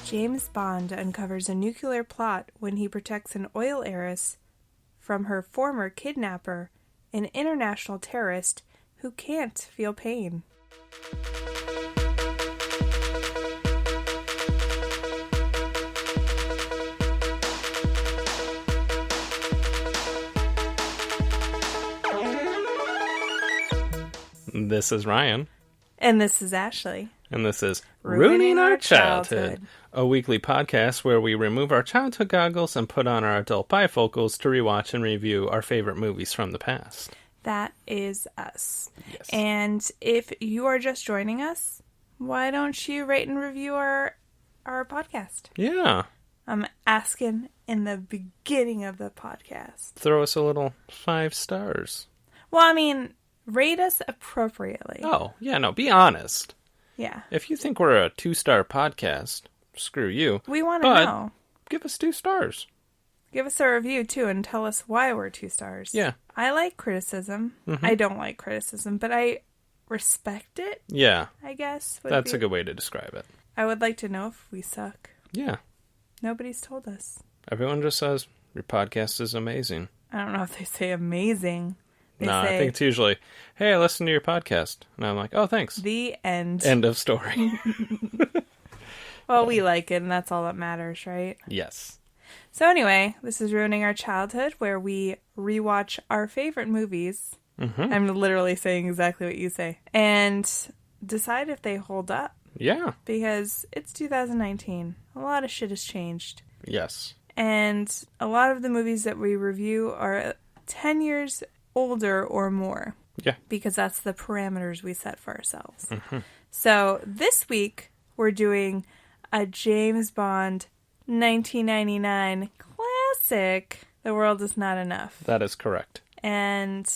James Bond uncovers a nuclear plot when he protects an oil heiress from her former kidnapper, an international terrorist who can't feel pain. This is Ryan. And this is Ashley. And this is Ruining Our Childhood, a weekly podcast where we remove our childhood goggles and put on our adult bifocals to rewatch and review our favorite movies from the past. That is us. Yes. And if you are just joining us, why don't you rate and review our podcast? Yeah. I'm asking in the beginning of the podcast. Throw us a little 5 stars. Well, I mean, rate us appropriately. Oh, yeah, no, be honest. Yeah. If you think we're a 2-star podcast, screw you. We want to But know. give us 2 stars. Give us a review, too, and tell us why we're 2 stars. Yeah. I like criticism. Mm-hmm. I don't like criticism, but I respect it, Yeah. I guess. That's a good way to describe it. I would like to know if we suck. Yeah. Nobody's told us. Everyone just says, your podcast is amazing. I don't know if they say amazing. They No, say I think it's usually, hey, I listened to your podcast. And I'm like, oh, thanks. the end. End of story. Well, we like it, and that's all that matters, right? Yes. So anyway, this is Ruining Our Childhood, where we rewatch our favorite movies. Mm-hmm. I'm literally saying exactly what you say. And decide if they hold up. Yeah. Because it's 2019. A lot of shit has changed. Yes. And a lot of the movies that we review are 10 years older or more. Yeah. Because that's the parameters we set for ourselves. Mm-hmm. So this week, we're doing a James Bond 1999 classic, The World Is Not Enough. That is correct. And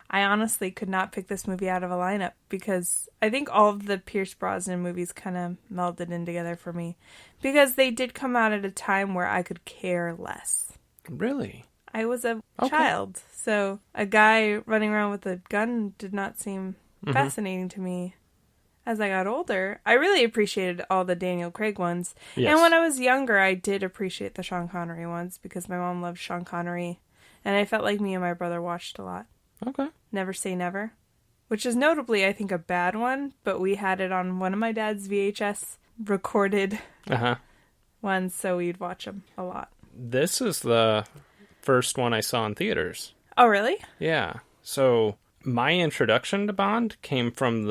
I honestly could not pick this movie out of a lineup because I think all of the Pierce Brosnan movies kind of melded in together for me. Because they did come out at a time where I could care less. Really? I was a child, so a guy running around with a gun did not seem fascinating to me. As I got older, I really appreciated all the Daniel Craig ones. Yes. And when I was younger, I did appreciate the Sean Connery ones because my mom loved Sean Connery. And I felt like me and my brother watched a lot. Okay. Never Say Never, which is notably, I think, a bad one, but we had it on one of my dad's VHS recorded ones, so we'd watch them a lot. This is the first one I saw in theaters. Oh, really? Yeah. So my introduction to Bond came from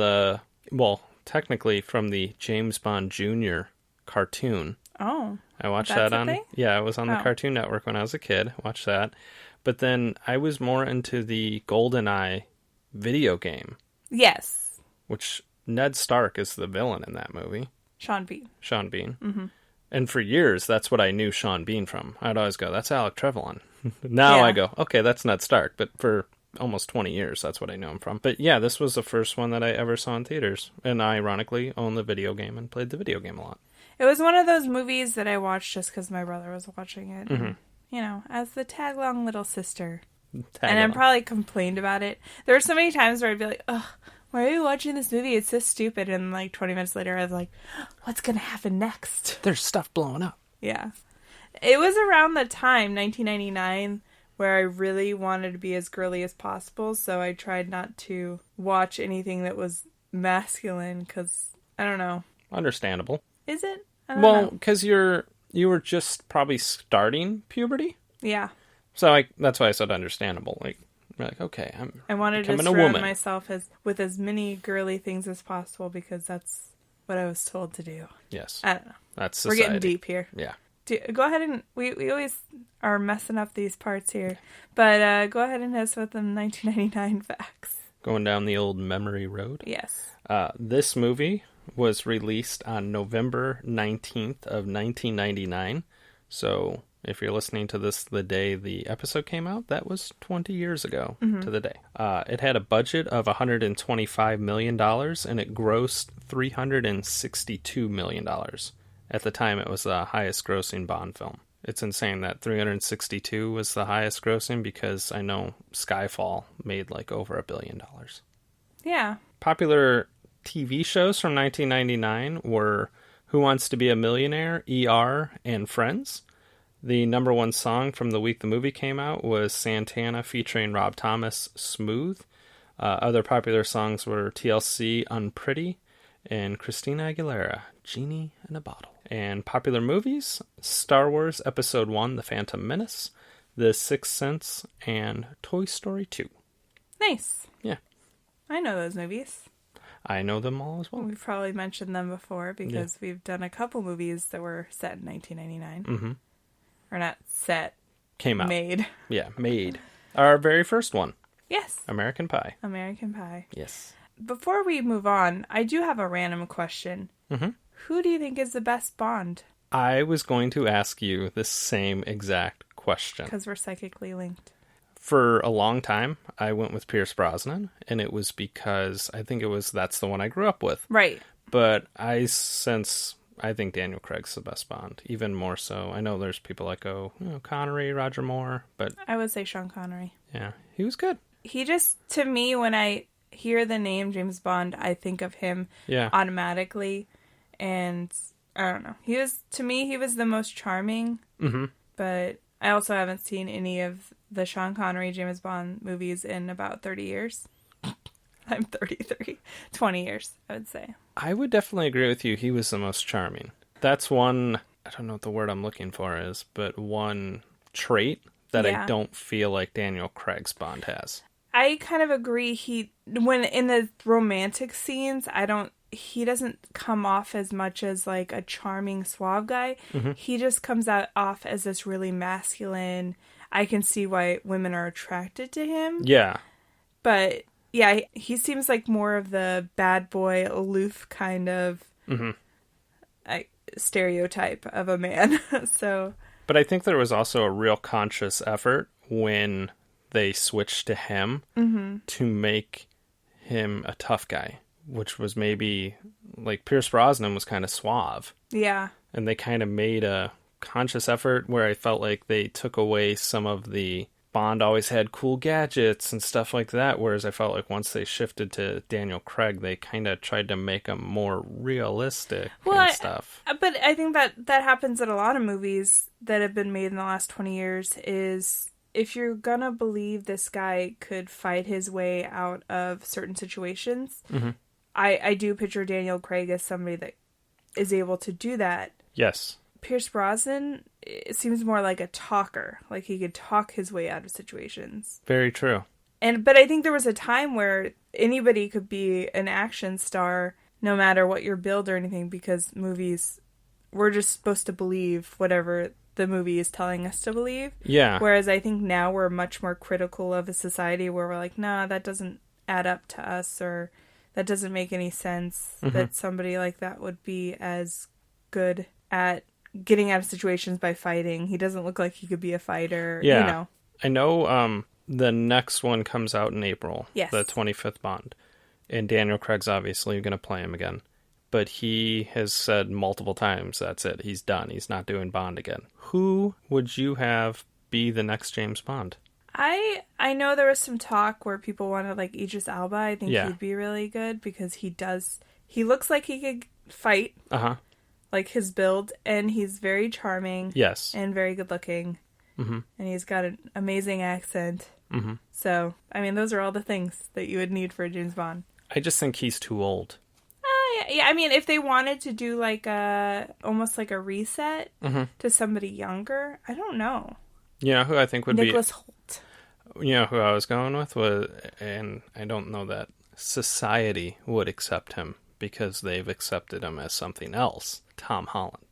technically from the James Bond Jr. cartoon. Oh. I watched That's that a on... thing? Yeah, it was on the Oh. Cartoon Network when I was a kid. I watched that. But then I was more into the GoldenEye video game, Yes. which Ned Stark is the villain in that movie. Sean Bean. Sean Bean. Mm-hmm. And for years, that's what I knew Sean Bean from. I'd always go, that's Alec Trevelyan. Now Yeah. I go, okay, that's Ned Stark. But for almost 20 years, that's what I know him from. But yeah, this was the first one that I ever saw in theaters. And I ironically owned the video game and played the video game a lot. It was one of those movies that I watched just because my brother was watching it. Mm-hmm. You know, as the tag-along little sister. Tag And I along. probably complained about it. There were so many times where I'd be like, ugh, why are you watching this movie? It's so stupid. And like 20 minutes later, I was like, what's going to happen next? There's stuff blowing up. Yeah. It was around the time, 1999, where I really wanted to be as girly as possible. So I tried not to watch anything that was masculine because, I don't know. Understandable. Is it? I don't Well, know. because you were just probably starting puberty. Yeah. So that's why I said understandable. Like, you're like, okay, I wanted to becoming a surround woman. myself with as many girly things as possible because that's what I was told to do. Yes. I don't know. That's We're society. getting deep here. Yeah. Go ahead and... We always are messing up these parts here. But go ahead and hit us with them 1999 facts. Going down the old memory road. Yes. This movie was released on November 19th of 1999. So if you're listening to this the day the episode came out, that was 20 years ago to the day. It had a budget of $125 million, and it grossed $362 million. At the time, it was the highest grossing Bond film. It's insane that 362 was the highest grossing because I know Skyfall made like over $1 billion. Yeah. Popular TV shows from 1999 were Who Wants to Be a Millionaire, ER, and Friends. The number one song from the week the movie came out was Santana featuring Rob Thomas, Smooth. Other popular songs were TLC, Unpretty, and Christina Aguilera, Genie in a Bottle. And popular movies, Star Wars Episode 1, The Phantom Menace, The Sixth Sense, and Toy Story 2. Nice. Yeah. I know those movies. I know them all as well. We've probably mentioned them before because we've done a couple movies that were set in 1999. Mm-hmm. Or not set. Came out. Made. Yeah, made. Our very first one. Yes. American Pie. American Pie. Yes. Before we move on, I do have a random question. Mm-hmm. Who do you think is the best Bond? I was going to ask you the same exact question. Because we're psychically linked. For a long time, I went with Pierce Brosnan, and it was because I think that's the one I grew up with. Right. But I think Daniel Craig's the best Bond, even more so. I know there's people that go, Connery, Roger Moore, but... I would say Sean Connery. Yeah, he was good. He just, to me, when I hear the name James Bond, I think of him automatically, and I don't know. He was the most charming, but I also haven't seen any of the Sean Connery James Bond movies in about 30 years. I'm 33. 20 years, I would say. I would definitely agree with you. He was the most charming. That's one, I don't know what the word I'm looking for is, but one trait that I don't feel like Daniel Craig's Bond has. I kind of agree. When in the romantic scenes, he doesn't come off as much as like a charming, suave guy. Mm-hmm. He just comes off as this really masculine. I can see why women are attracted to him. Yeah. But yeah, he seems like more of the bad boy, aloof kind of stereotype of a man. So, but I think there was also a real conscious effort when they switched to him to make him a tough guy, which was maybe like Pierce Brosnan was kind of suave. Yeah. And they kind of made a conscious effort where I felt like they took away some of the Bond always had cool gadgets and stuff like that, whereas I felt like once they shifted to Daniel Craig, they kind of tried to make him more realistic and stuff. But I think that happens in a lot of movies that have been made in the last 20 years is if you're gonna believe this guy could fight his way out of certain situations, I do picture Daniel Craig as somebody that is able to do that. Yes. Pierce Brosnan, it seems more like a talker. Like he could talk his way out of situations. Very true. But I think there was a time where anybody could be an action star no matter what your build or anything because movies, we're just supposed to believe whatever the movie is telling us to believe. Yeah. Whereas I think now we're much more critical of a society where we're like, nah, that doesn't add up to us or that doesn't make any sense that somebody like that would be as good at getting out of situations by fighting. He doesn't look like he could be a fighter. Yeah. You know. I know the next one comes out in April. Yes. The 25th Bond. And Daniel Craig's obviously going to play him again. But he has said multiple times, that's it. He's done. He's not doing Bond again. Who would you have be the next James Bond? I know there was some talk where people wanted like Idris Elba. I think he'd be really good because he looks like he could fight. Uh-huh. Like his build, and he's very charming. Yes. And very good looking. Mm-hmm. And he's got an amazing accent. Mm-hmm. So, I mean, those are all the things that you would need for a James Bond. I just think he's too old. Yeah, I mean, if they wanted to do like almost like a reset to somebody younger, I don't know. You know who I think would Nicholas Hoult. You know who I was going with was, and I don't know that society would accept him because they've accepted him as something else. Tom Holland.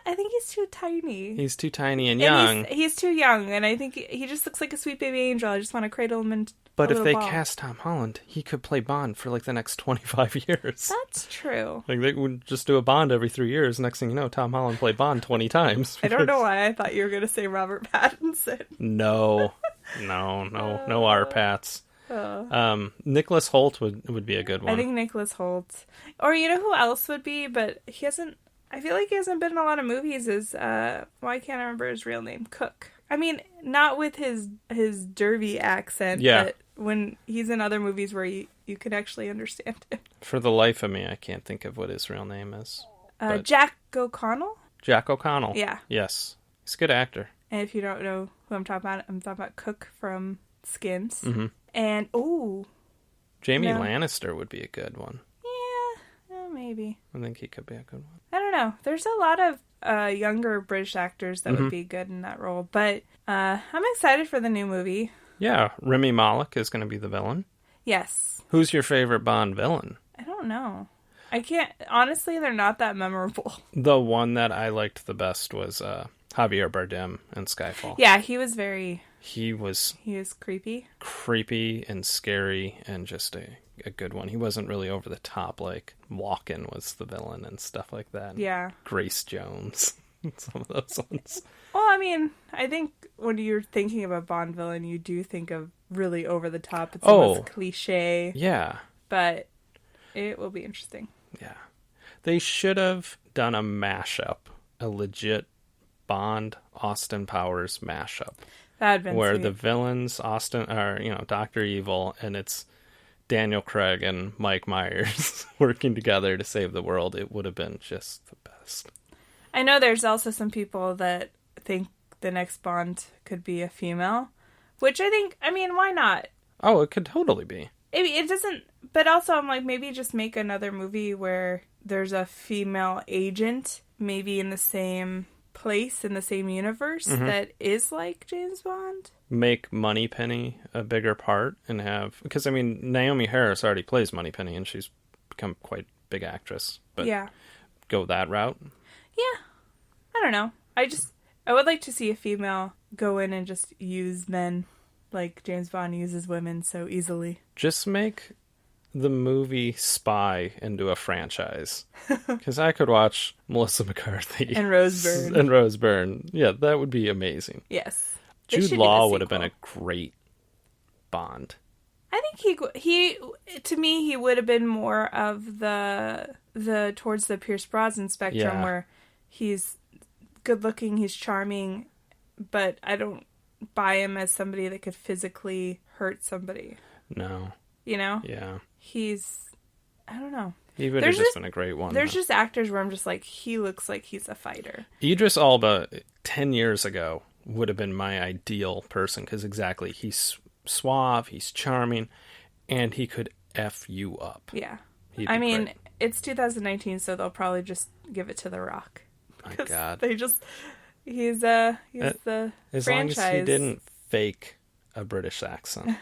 I think he's too tiny. He's too tiny and young. And he's too young, and I think he just looks like a sweet baby angel. I just want to cradle him in. But if they cast Tom Holland, he could play Bond for like the next 25 years. That's true. Like they would just do a Bond every 3 years. Next thing you know, Tom Holland played Bond 20 times. I don't know why I thought you were going to say Robert Pattinson. No R. Pats. Nicholas Hoult would be a good one. I think Nicholas Hoult. Or you know who else would be, but I feel like he hasn't been in a lot of movies is, why can't I remember his real name? Cook. I mean, not with his Derby accent, but when he's in other movies where you can actually understand him. For the life of me, I can't think of what his real name is. But Jack O'Connell? Jack O'Connell. Yeah. Yes. He's a good actor. And if you don't know who I'm talking about Cook from Skins. Mm-hmm. And, Jamie No. Lannister would be a good one. yeah, maybe. I think he could be a good one. I don't know. There's a lot of younger British actors that Mm-hmm. would be good in that role. But I'm excited for the new movie. Yeah, Remy Malek is going to be the villain. Yes. Who's your favorite Bond villain? I don't know. I can't... Honestly, they're not that memorable. The one that I liked the best was Javier Bardem in Skyfall. Yeah, he was very... He was He was creepy. creepy and scary and just a good one. He wasn't really over the top like Walken was the villain and stuff like that. Yeah. Grace Jones. Some of those ones. Well, I mean, I think when you're thinking of a Bond villain, you do think of really over the top. It's almost cliche, Yeah. but it will be interesting. Yeah. They should have done a mashup, a legit Bond Austin Powers mashup. That would have been where sweet. the villains Austin are, Dr. Evil, and it's Daniel Craig and Mike Myers working together to save the world. It would have been just the best. I know there's also some people that think the next Bond could be a female, which I mean, why not? Oh, it could totally be. It doesn't, but also I'm like, maybe just make another movie where there's a female agent, maybe in the same place, in the same universe, that is like James Bond. Make Moneypenny a bigger part and have, because I mean, Naomi Harris already plays Moneypenny and she's become quite a big actress, but Yeah. go that route. Yeah. I don't know. I would like to see a female go in and just use men like James Bond uses women so easily. Just make the movie Spy into a franchise. Because I could watch Melissa McCarthy. And Rose Byrne. And Rose Byrne. Yeah, that would be amazing. Yes. They Jude should do Law the would have been a sequel. great Bond. I think he to me he would have been more of the towards the Pierce Brosnan spectrum Yeah. where he's good looking, he's charming, but I don't buy him as somebody that could physically hurt somebody. No. You know? Yeah. I don't know. He would have There's just just- been a great one. There's though. just actors where I'm just like, he looks like he's a fighter. Idris Elba 10 years ago would have been my ideal person because exactly, he's suave, he's charming, and he could F you up. Yeah. He'd I be mean, great. it's 2019, so they'll probably just give it to The Rock. My 'Cause God. he's the As franchise. long as he didn't fake a British accent,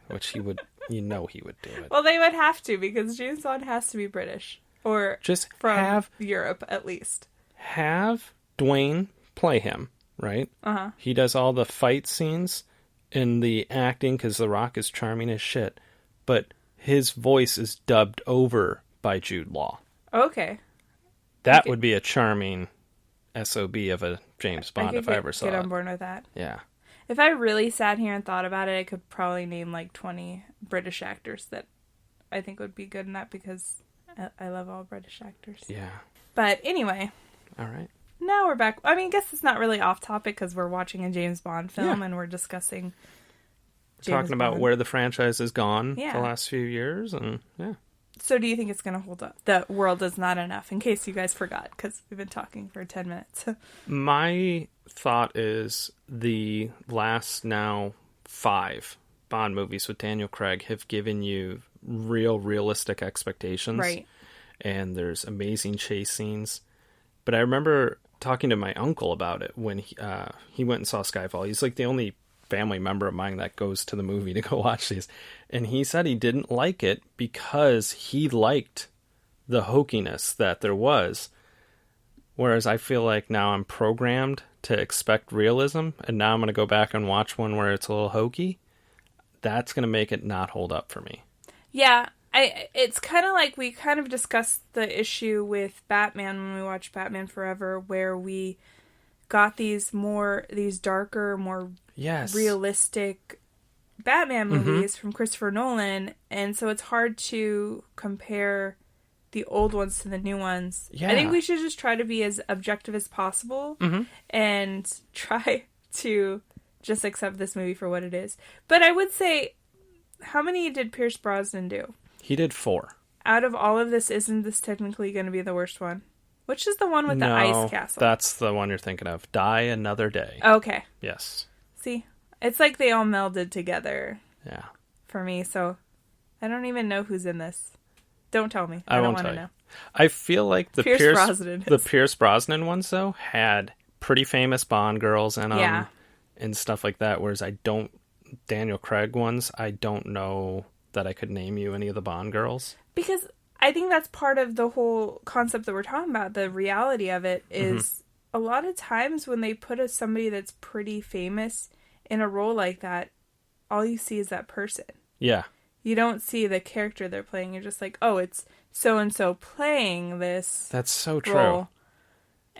which he would, he would do it. Well, they would have to because James Bond has to be British or Just from Europe at least. have Dwayne play him, right? Uh-huh. He does all the fight scenes and the acting because The Rock is charming as shit, but his voice is dubbed over by Jude Law. Okay. That would be a charming SOB of a James Bond if I ever saw get it. on board with that. Yeah. If I really sat here and thought about it, I could probably name like 20 British actors that I think would be good in that because I love all British actors. Yeah. But anyway, All right. now we're back. I mean, I guess it's not really off topic because we're watching a James Bond film Yeah. and we're discussing Talking about Bond. where the franchise has gone Yeah. the last few years, and yeah. So do you think it's going to hold up? The world is not enough, in case you guys forgot, because we've been talking for 10 minutes. My thought is the last now 5 Bond movies with Daniel Craig have given you realistic expectations. Right. And there's amazing chase scenes. But I remember talking to my uncle about it when he went and saw Skyfall. He's like the only family member of mine that goes to the movie to go watch these. And he said he didn't like it because he liked the hokiness that there was. Whereas I feel like now I'm programmed to expect realism, and now I'm going to go back and watch one where it's a little hokey. That's going to make it not hold up for me. Yeah, it's kind of like we kind of discussed the issue with Batman when we watched Batman Forever, where we got these darker, more Yes. realistic Batman movies from Christopher Nolan, and so it's hard to compare the old ones to the new ones. Yeah. I think we should just try to be as objective as possible and try to just accept this movie for what it is. But I would say, how many did Pierce Brosnan do? He did 4. Out of all of this, isn't this technically going to be the worst one? Which is the one with the No, ice castle? that's the one you're thinking of. Die Another Day. Okay. Yes. See, it's like they all melded together Yeah. for me, so I don't even know who's in this. Don't tell me. I don't won't want tell to you. know. I feel like the Pierce Brosnan the is. Pierce Brosnan ones, though, had pretty famous Bond girls in them Yeah. and stuff like that, whereas Daniel Craig ones, I don't know that I could name you any of the Bond girls. Because I think that's part of the whole concept that we're talking about. The reality of it is a lot of times when they put somebody that's pretty famous in a role like that, all you see is that person. Yeah. You don't see the character they're playing. You're just like, oh, it's so-and-so playing this That's so true. role.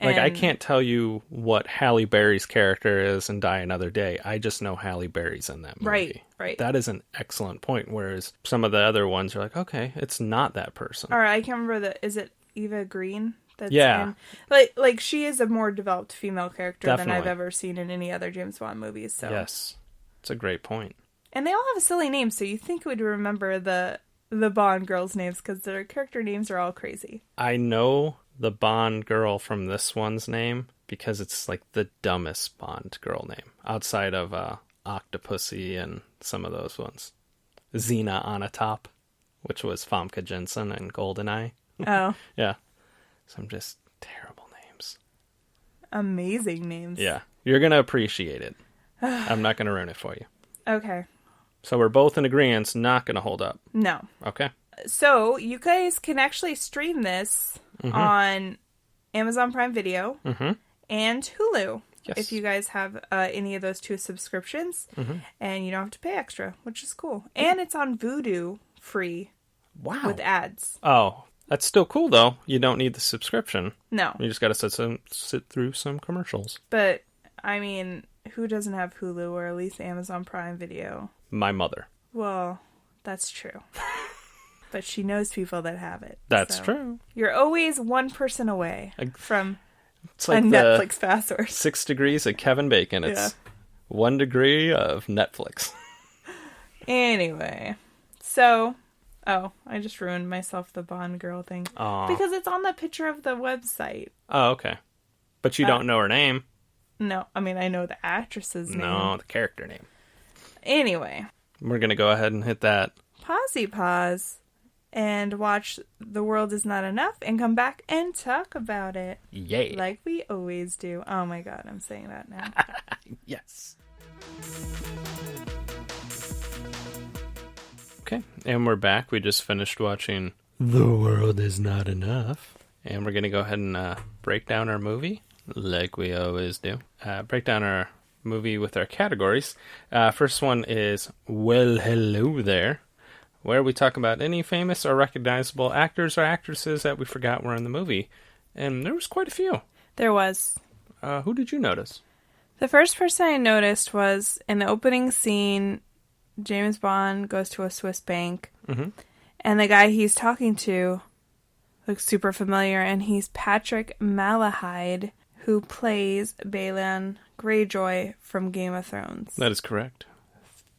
Like, I And- can't tell you what Halle Berry's character is in Die Another Day. I just know Halle Berry's in that movie. Right. That is an excellent point, whereas some of the other ones are like, okay, it's not that person. Or I can't remember is it Eva Green? That's Yeah. in, like she is a more developed female character than I've Definitely. ever seen in any other James Bond movies. So Yes. It's a great point. And they all have a silly name, so you think we'd remember the Bond girls' names because their character names are all crazy. I know the Bond girl from this one's name because it's like the dumbest Bond girl name outside of Octopussy and some of those ones. Xena Onatopp, which was Famke Jensen and GoldenEye. Oh, Yeah. Some just terrible names. amazing names. Yeah. You're going to appreciate it. I'm not going to ruin it for you. Okay. So we're both in agreement, not going to hold up. No. Okay. So you guys can actually stream this on Amazon Prime Video and Hulu. Yes. If you guys have any of those two subscriptions, and you don't have to pay extra, which is cool. And it's on Vudu free Wow. with ads. Oh, that's still cool, though. You don't need the subscription. No, You just got to sit through some commercials. but I mean, who doesn't have Hulu or at least Amazon Prime Video? My mother. Well, that's true. But she knows people that have it. That's so true. You're always one person away from It's a like the Netflix password. 6 degrees of Kevin Bacon. It's 1 degree of Netflix. Anyway, so, I just ruined myself the Bond girl thing. Aw. Because it's on the picture of the website. Oh, okay. But you don't know her name. No, I mean, I know the actress's name. No, the character name. Anyway, We're going to go ahead and hit that. pause and watch The World Is Not Enough and come back and talk about it. Yay. Like we always do. Oh my god, I'm saying that now. Yes. Okay, and we're back. We just finished watching The World Is Not Enough. And we're going to go ahead and break down our movie, like we always do. Break down our movie with our categories. First one is Well, Hello There, where we talk about any famous or recognizable actors or actresses that we forgot were in the movie. And there was quite a few. There was. Who did you notice? The first person I noticed was in the opening scene, James Bond goes to a Swiss bank, and the guy he's talking to looks super familiar, and he's Patrick Malahide, who plays Balin Greyjoy from Game of Thrones. That is correct.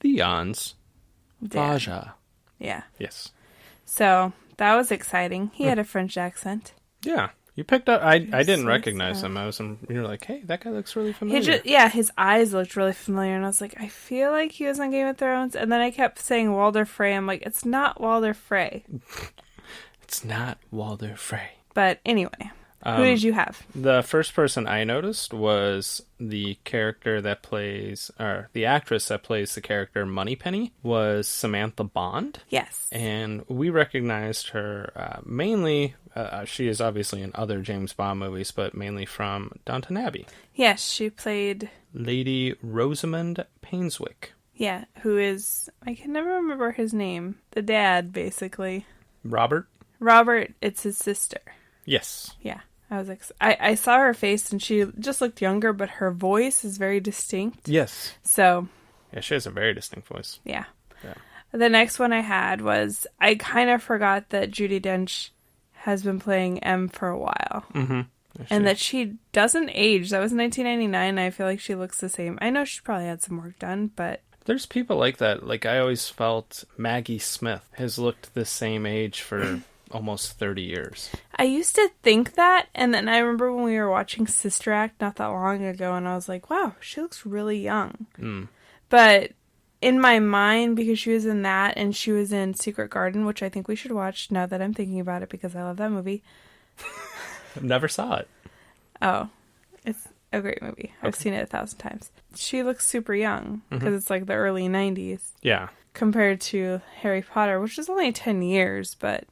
Theon's Dad. Vaja. Yeah. Yes. So that was exciting. He had a French accent. Yeah. You picked up. I didn't Swiss, recognize him. You're like, hey, that guy looks really He familiar. his eyes looked really familiar, and I was like, I feel like he was on Game of Thrones. And then I kept saying Walder Frey. I'm like, it's not Walder Frey. It's not Walder Frey. But anyway, who did you have? The first person I noticed was the character that plays, or the actress that plays the character Moneypenny, was Samantha Bond. Yes. And we recognized her mainly, she is obviously in other James Bond movies, but mainly from Downton Abbey. Yes, she played, Lady Rosamund Painswick. yeah, who is, I can never remember his name. The dad, basically. Robert? Robert, it's his sister. Yes. Yeah. I was like, I saw her face and she just looked younger, but her voice is very distinct. Yes. So, Yeah, she has a very distinct voice. yeah. Yeah. The next one I had was, I kind of forgot that Judi Dench has been playing M for a while. Mm-hmm. And that she doesn't age. That was 1999, and I feel like she looks the same. I know she probably had some work done, but... There's people like that. Like, I always felt Maggie Smith has looked the same age for almost 30 years. I used to think that, and then I remember when we were watching Sister Act not that long ago, and I was like, wow, she looks really young. Mm. But in my mind, because she was in that, and she was in Secret Garden, which I think we should watch now that I'm thinking about it, because I love that movie. Never saw it. Oh, it's a great movie. I've seen it 1,000 times. She looks super young, because it's like the early 90s. Yeah. Compared to Harry Potter, which is only 10 years, but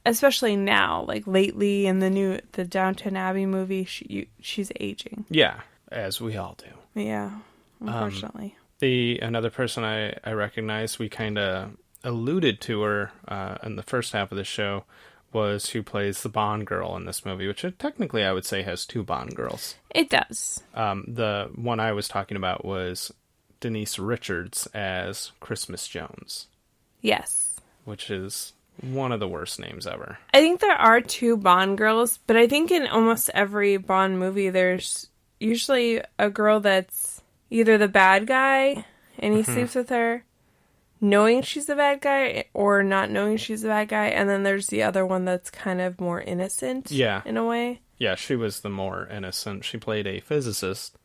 especially now, like lately in the Downton Abbey movie, she's aging. Yeah, as we all do. Yeah, unfortunately. Another person I recognize, we kind of alluded to her in the first half of the show, was who plays the Bond girl in this movie, which technically I would say has two Bond girls. It does. The one I was talking about was Denise Richards as Christmas Jones. Yes. Which is one of the worst names ever. I think there are two Bond girls, but I think in almost every Bond movie there's usually a girl that's either the bad guy and he sleeps with her knowing she's the bad guy or not knowing she's the bad guy, and then there's the other one that's kind of more innocent in a way. Yeah, she was the more innocent. She played a physicist.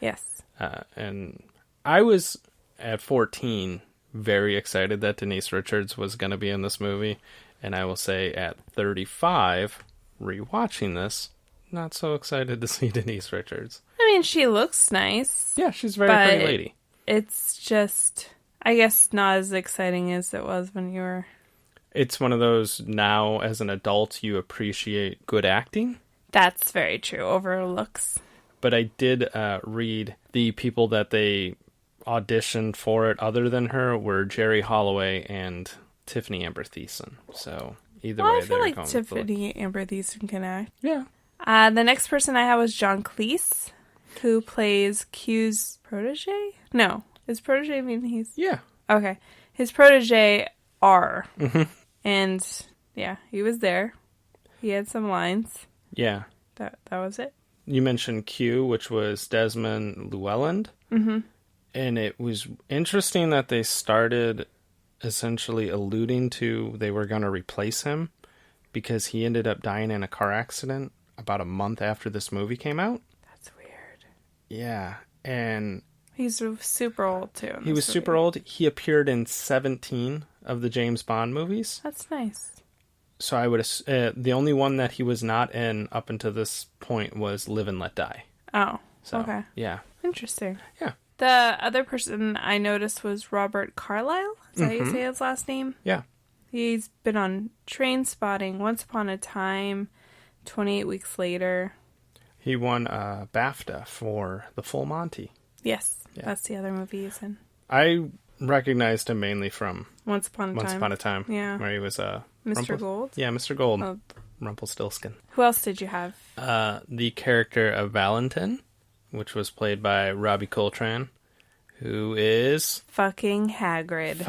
Yes. And I was, at 14, very excited that Denise Richards was going to be in this movie. And I will say at 35, rewatching this, not so excited to see Denise Richards. I mean, she looks nice. Yeah, she's a very pretty lady. It's just, I guess, not as exciting as it was when you were... It's one of those, now as an adult, you appreciate good acting. That's very true, over looks. But I did read the people that they auditioned for it other than her were Jerry Holloway and Tiffany Amber Thiessen. So either way, I feel like going Tiffany Amber Thiessen can act. Yeah. The next person I have was John Cleese, who plays Q's protege? No. His protege mean he's... Yeah. Okay. His protege, R. Mm-hmm. And, yeah, he was there. He had some lines. Yeah. That was it. You mentioned Q, which was Desmond Llewellyn. Mm-hmm. And it was interesting that they started essentially alluding to they were going to replace him because he ended up dying in a car accident about a month after this movie came out. That's weird. Yeah. And he's super old, too. He was super old. He appeared in 17 of the James Bond movies. That's nice. So I would the only one that he was not in up until this point was Live and Let Die. Oh, so, okay. Yeah. Interesting. Yeah. The other person I noticed was Robert Carlyle. Is that how you say his last name? Yeah. He's been on Trainspotting, Once Upon a Time, 28 Weeks Later. He won a BAFTA for The Full Monty. Yes, that's the other movie he's in. I recognized him mainly from Once Upon a Time. Yeah. Where he was Mr. Gold? Yeah, Mr. Gold. Oh. Rumpelstiltskin. Who else did you have? The character of Valentin, which was played by Robbie Coltrane, who is... Fucking Hagrid.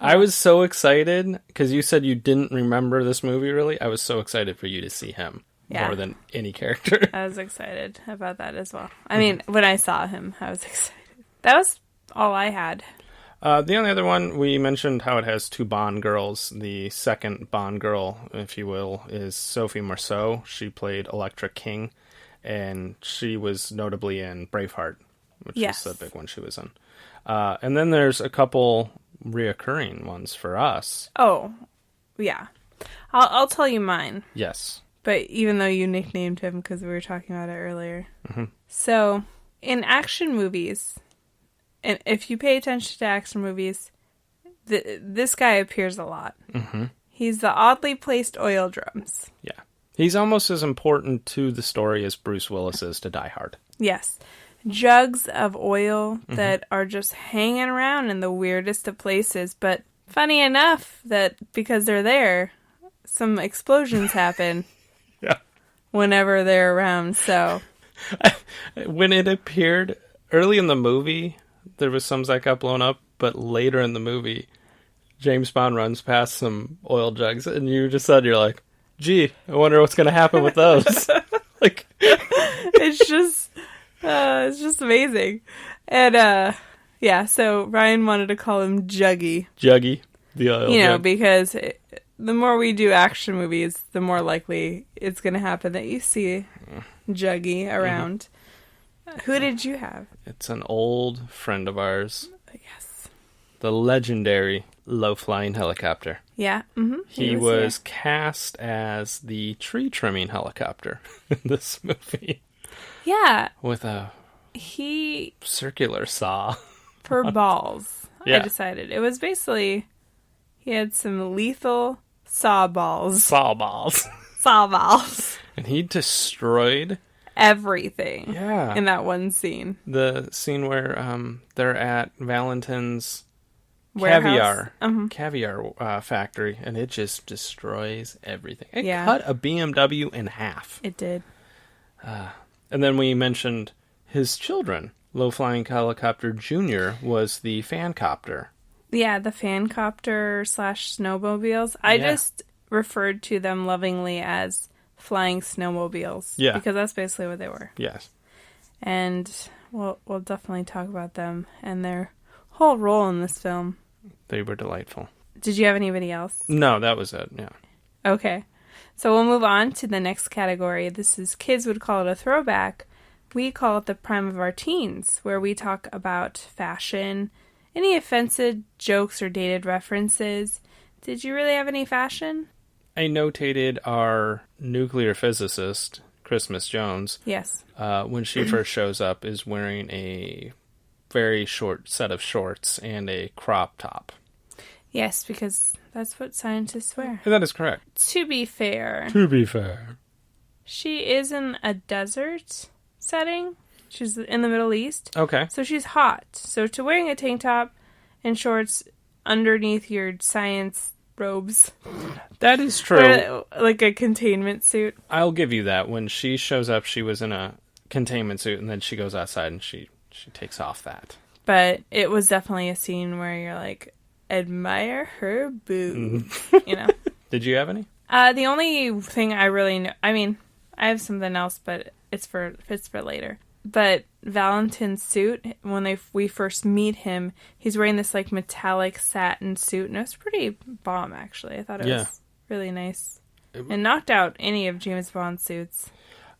I was so excited, because you said you didn't remember this movie, really. I was so excited for you to see him more than any character. I was excited about that as well. I mean, when I saw him, I was excited. That was all I had. The only other one, we mentioned how it has two Bond girls. The second Bond girl, if you will, is Sophie Marceau. She played Electra King, and she was notably in Braveheart, which is the big one she was in. And then there's a couple reoccurring ones for us. Oh, yeah. I'll tell you mine. Yes. But even though you nicknamed him because we were talking about it earlier. Mm-hmm. So, in action movies... And if you pay attention to action movies, this guy appears a lot. Mm-hmm. He's the oddly placed oil drums. Yeah. He's almost as important to the story as Bruce Willis is to Die Hard. Yes. Jugs of oil that are just hanging around in the weirdest of places. But funny enough that because they're there, some explosions happen. Yeah. Whenever they're around, so. When it appeared early in the movie... There was some that got blown up, but later in the movie, James Bond runs past some oil jugs, and you just said, you're like, gee, I wonder what's going to happen with those. Like, it's just amazing. And, so Ryan wanted to call him Juggy. Juggy, the oil jug. Because the more we do action movies, the more likely it's going to happen that you see Juggy around. Who did you have? It's an old friend of ours. Yes. The legendary low-flying helicopter. Yeah. Mm-hmm. He was cast as the tree-trimming helicopter in this movie. Yeah. With a circular saw. For balls. Yeah. I decided. It was basically, he had some lethal saw balls. Saw balls. Saw balls. And he destroyed everything. Yeah. In that one scene. The scene where they're at Valentin's warehouse. caviar factory, and it just destroys everything. It Yeah. cut a BMW in half. It did. And then we mentioned his children. Low Flying Helicopter Jr. was the fan copter. Yeah, the fan copter / snowmobiles. I just referred to them lovingly as flying snowmobiles. Yeah. Because that's basically what they were. Yes. And we'll definitely talk about them and their whole role in this film. They were delightful. Did you have anybody else? No, that was it, yeah. Okay. So we'll move on to the next category. This is, kids would call it a throwback. We call it the prime of our teens, where we talk about fashion, any offensive jokes or dated references. Did you really have any fashion? I notated our nuclear physicist, Christmas Jones. Yes. When she first shows up, is wearing a very short set of shorts and a crop top. Yes, because that's what scientists wear. And that is correct. To be fair, she is in a desert setting. She's in the Middle East. Okay. So she's hot. So to wearing a tank top and shorts underneath your science robes. That is true. Or like a containment suit. I'll give you that. When she shows up, she was in a containment suit, and then she goes outside and she takes off that. But it was definitely a scene where you're like, admire her boobs. You know? Did you have any? The only thing I really know, I mean, I have something else, but it's for later. But Valentin's suit, when we first meet him, he's wearing this like metallic satin suit, and it was pretty bomb, actually. I thought it was really nice. And knocked out any of James Bond's suits.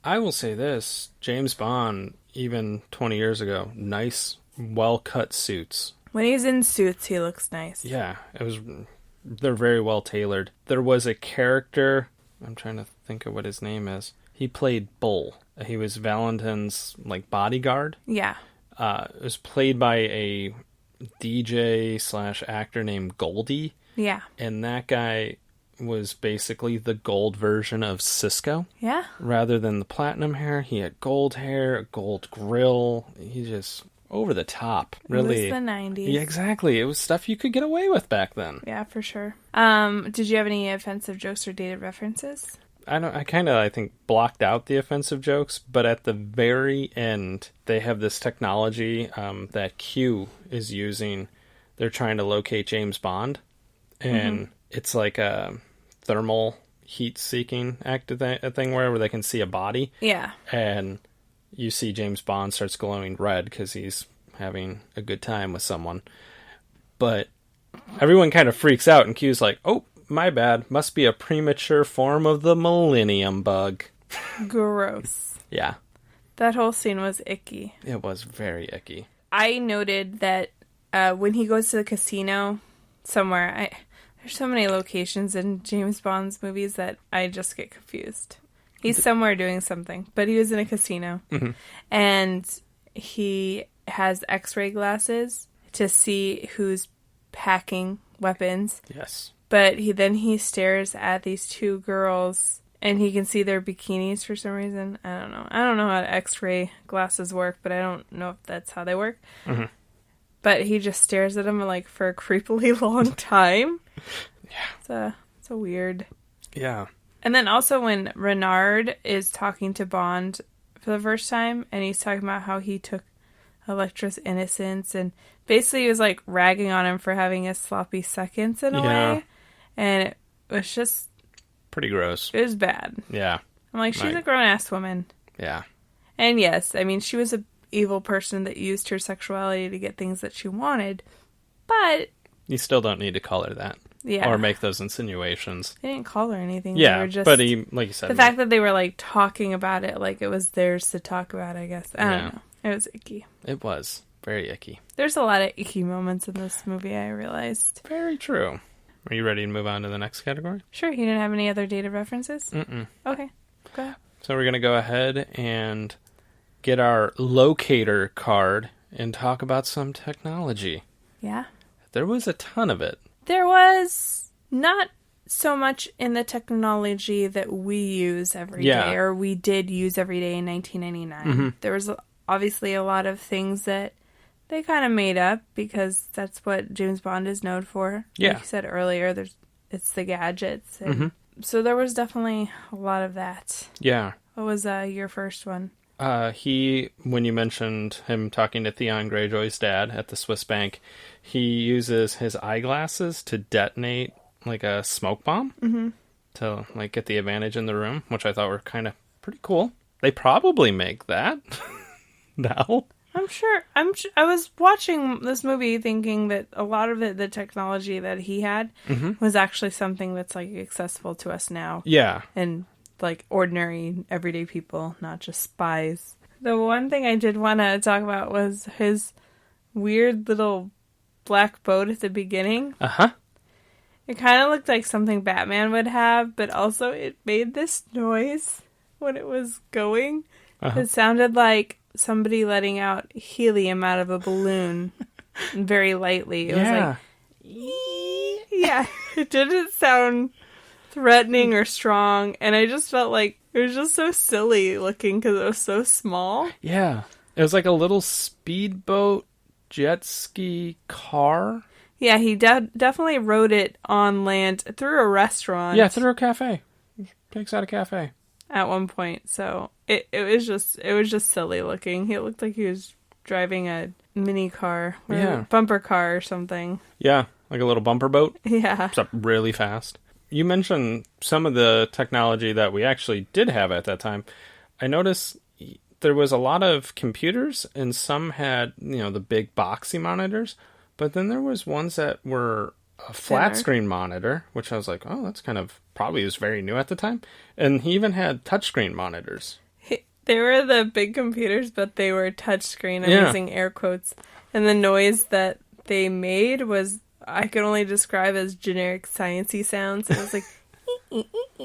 I will say this, James Bond, even 20 years ago, nice, well-cut suits. When he's in suits, he looks nice. Yeah, they're very well tailored. There was a character, I'm trying to think of what his name is. He played Bull. He was Valentin's like bodyguard. Yeah. It was played by a DJ / actor named Goldie. Yeah. And that guy was basically the gold version of Cisco. Yeah. Rather than the platinum hair, he had gold hair, a gold grill. He just over the top. Really. It was the 90s. Yeah, exactly. It was stuff you could get away with back then. Yeah, for sure. Did you have any offensive jokes or dated references? I think, blocked out the offensive jokes, but at the very end, they have this technology that Q is using. They're trying to locate James Bond, and it's like a thermal heat-seeking thing where they can see a body. Yeah. And you see James Bond starts glowing red because he's having a good time with someone. But everyone kind of freaks out, and Q's like, oh, my bad. Must be a premature form of the Millennium Bug. Gross. Yeah. That whole scene was icky. It was very icky. I noted that when he goes to the casino somewhere, there's so many locations in James Bond's movies that I just get confused. He's somewhere doing something, but he was in a casino. Mm-hmm. And he has x-ray glasses to see who's packing weapons. Yes. But he stares at these two girls, and he can see their bikinis for some reason. I don't know. I don't know how X-ray glasses work, but I don't know if that's how they work. Mm-hmm. But he just stares at them like for a creepily long time. Yeah, it's a weird. Yeah. And then also when Renard is talking to Bond for the first time, and he's talking about how he took Electra's innocence, and basically he was like ragging on him for having a sloppy seconds in a way. And it was just... pretty gross. It was bad. Yeah. I'm like, she's a grown-ass woman. Yeah. And yes, I mean, she was an evil person that used her sexuality to get things that she wanted. But... you still don't need to call her that. Yeah. or make those insinuations. They didn't call her anything. They Yeah, were just, but he, like you said, the fact that they were like talking about it like it was theirs to talk about, I guess. I don't know. It was icky. it was very icky. There's a lot of icky moments in this movie, I realized. Very true. Are you ready to move on to the next category? Sure, you didn't have any other dated references? Mm-mm. Okay, go ahead. So we're going to go ahead and get our locator card and talk about some technology. Yeah. There was a ton of it. There was not so much in the technology that we use every day, or we did use every day in 1999. Mm-hmm. There was obviously a lot of things that they kind of made up because that's what James Bond is known for. Yeah. Like you said earlier, it's the gadgets. And so there was definitely a lot of that. Yeah. What was your first one? When you mentioned him talking to Theon Greyjoy's dad at the Swiss bank, he uses his eyeglasses to detonate like a smoke bomb to like get the advantage in the room, which I thought were kind of pretty cool. They probably make that now. I'm sure. I was watching this movie thinking that a lot of it, the technology that he had, was actually something that's like accessible to us now. Yeah. And like ordinary, everyday people, not just spies. The one thing I did want to talk about was his weird little black boat at the beginning. Uh-huh. It kind of looked like something Batman would have, but also it made this noise when it was going. It sounded like somebody letting out helium out of a balloon very lightly. It was like, yeah, it didn't sound threatening or strong, and I just felt like it was just so silly looking because it was so small. Yeah. It was like a little speedboat jet ski car. Yeah, he definitely rode it on land through a restaurant. Yeah, through a cafe. Takes out a cafe. At one point, so it was just silly looking. He looked like he was driving a mini car, or a bumper car or something. Yeah, like a little bumper boat. Yeah, It's up really fast. You mentioned some of the technology that we actually did have at that time. I noticed there was a lot of computers, and some had the big boxy monitors, but then there was ones that were a flat screen monitor, which I was like, oh, that's kind of probably was very new at the time. And he even had touchscreen monitors. They were the big computers, but they were touchscreen. I'm using air quotes. And the noise that they made was, I could only describe as generic sciencey sounds. It was like,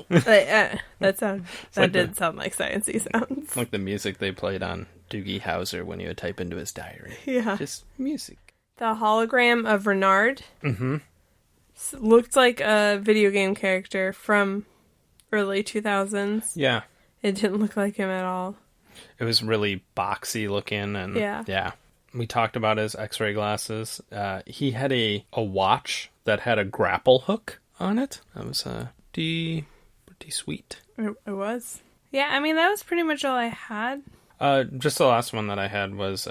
that did sound like sciencey sounds. Like the music they played on Doogie Howser when you would type into his diary. Yeah. Just music. The hologram of Renard looked like a video game character from early 2000s. Yeah. It didn't look like him at all. It was really boxy looking, and yeah. We talked about his X-ray glasses. He had a watch that had a grapple hook on it. That was pretty sweet. It was. Yeah, I mean, that was pretty much all I had. Just the last one that I had was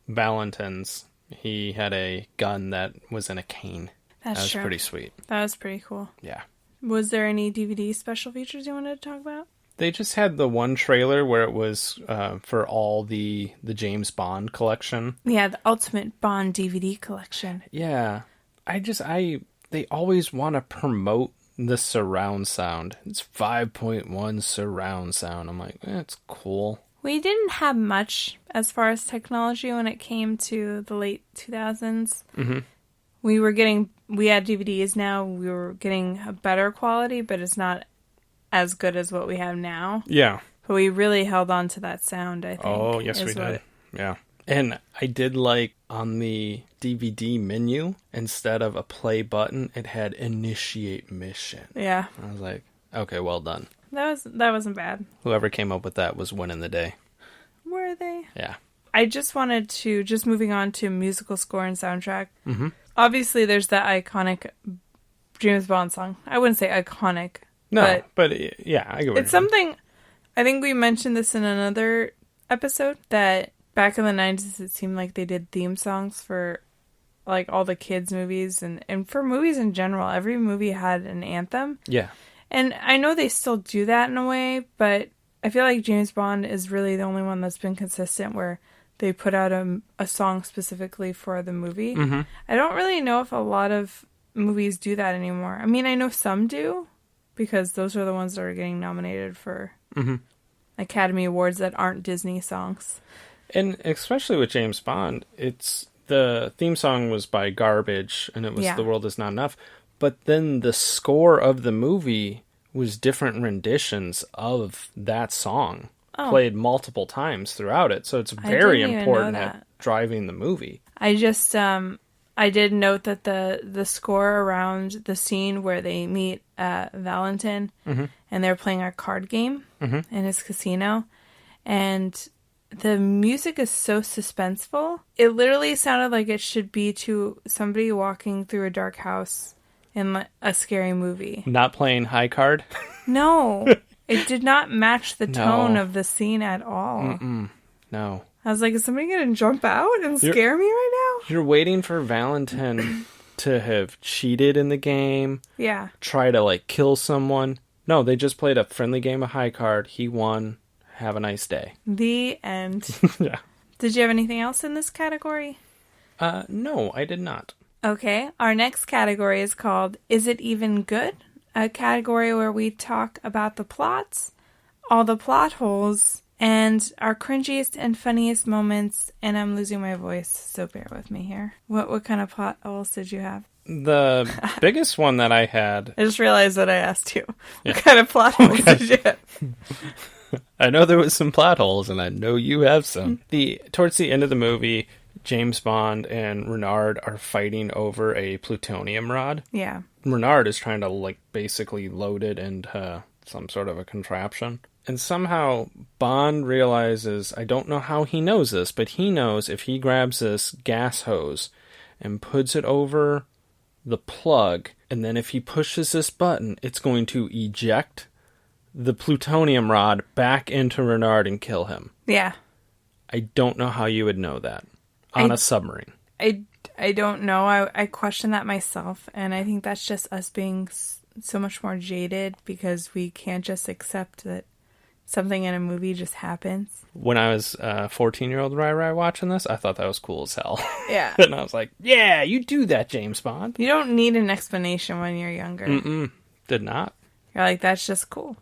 Valentin's. He had a gun that was in a cane. That was pretty sweet. That was pretty cool. Yeah. Was there any DVD special features you wanted to talk about? They just had the one trailer where it was for all the James Bond collection. Yeah, the Ultimate Bond DVD collection. Yeah. They always want to promote the surround sound. It's 5.1 surround sound. I'm like, it's cool. We didn't have much as far as technology when it came to the late 2000s. Mm-hmm. We had DVDs now. We were getting a better quality, but it's not as good as what we have now. Yeah. But we really held on to that sound, I think. Oh, yes, we did. Yeah. And I did like on the DVD menu, instead of a play button, it had initiate mission. Yeah. I was like, okay, well done. That wasn't bad. Whoever came up with that was winning the day. Were they? Yeah. I just wanted to, moving on to musical score and soundtrack. Mm-hmm. Obviously, there's that iconic James Bond song. I wouldn't say iconic. No, but yeah, I get what it's something. I think we mentioned this in another episode that back in the 90s, it seemed like they did theme songs for like all the kids' movies and for movies in general. Every movie had an anthem. Yeah. And I know they still do that in a way, but I feel like James Bond is really the only one that's been consistent where they put out a song specifically for the movie. Mm-hmm. I don't really know if a lot of movies do that anymore. I mean, I know some do, because those are the ones that are getting nominated for Academy Awards that aren't Disney songs. And especially with James Bond, the theme song was by Garbage, and it was The World Is Not Enough. But then the score of the movie was different renditions of that song, played multiple times throughout it. So it's very important at driving the movie. I just, I did note that the score around the scene where they meet Valentin and they're playing a card game in his casino, and the music is so suspenseful. It literally sounded like it should be to somebody walking through a dark house in a scary movie. Not playing high card? No. It did not match the tone of the scene at all. No. I was like, is somebody going to jump out and scare me right now? You're waiting for Valentin to have cheated in the game. Yeah. Try to, like, kill someone. No, they just played a friendly game of high card. He won. Have a nice day. The end. Yeah. Did you have anything else in this category? No, I did not. Okay. Our next category is called Is It Even Good? A category where we talk about the plots, all the plot holes, and our cringiest and funniest moments. And I'm losing my voice, so bear with me here. What kind of plot holes did you have? The biggest one that I had... I just realized that I asked you. Yeah. What kind of plot holes did you have? I know there was some plot holes, and I know you have some. Towards the end of the movie, James Bond and Renard are fighting over a plutonium rod. Yeah. Renard is trying to, like, basically load it into some sort of a contraption. And somehow Bond realizes, I don't know how he knows this, but he knows if he grabs this gas hose and puts it over the plug, and then if he pushes this button, it's going to eject the plutonium rod back into Renard and kill him. Yeah. I don't know how you would know that on a submarine. I don't know. I question that myself, and I think that's just us being so much more jaded because we can't just accept that something in a movie just happens. When I was 14-year-old Rai watching this, I thought that was cool as hell. Yeah. And I was like, yeah, you do that, James Bond. You don't need an explanation when you're younger. Did not. You're like, that's just cool.